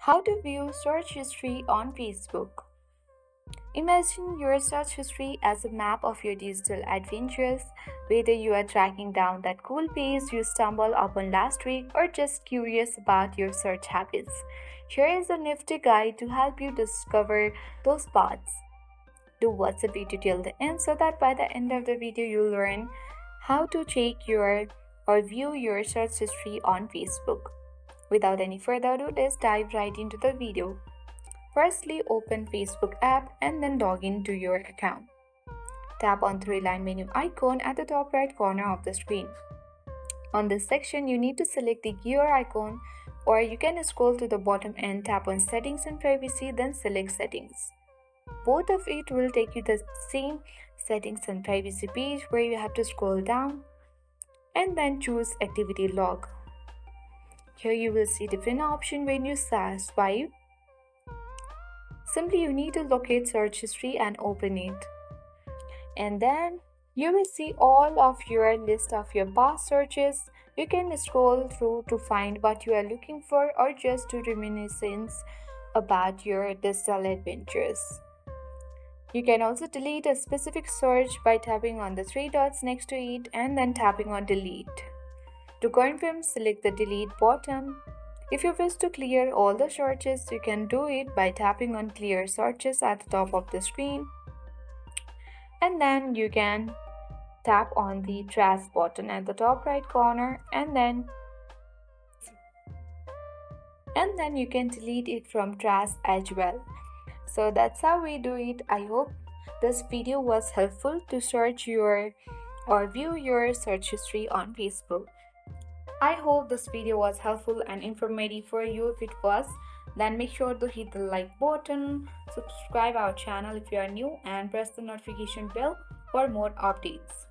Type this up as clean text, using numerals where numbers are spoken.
How to view search history on Facebook. Imagine your search history as a map of your digital adventures, whether you are tracking down that cool page you stumbled upon last week or just curious about your search habits. Here is a nifty guide to help you discover those paths. Do watch the video till the end so that by the end of the video you learn how to check your or view your search history on Facebook. Without any further ado, let's dive right into the video. Firstly, open Facebook app and then log into your account. Tap on three-line menu icon at the top right corner of the screen. On this section, you need to select the gear icon, or you can scroll to the bottom and tap on Settings and Privacy, then select Settings. Both of it will take you to the same Settings and Privacy page where you have to scroll down and then choose Activity Log. Here you will see different options when you swipe. Simply you need to locate search history and open it. And then you will see all of your list of your past searches. You can scroll through to find what you are looking for or just to reminiscence about your digital adventures. You can also delete a specific search by tapping on the three dots next to it and then tapping on delete. To confirm, select the delete button. If you wish to clear all the searches, you can do it by tapping on clear searches at the top of the screen. And then you can tap on the trash button at the top right corner and then you can delete it from trash as well. So that's how we do it. I hope this video was helpful to search your or view your search history on Facebook. I hope this video was helpful and informative for you. If it was, then make sure to hit the like button, subscribe our channel if you are new, and press the notification bell for more updates.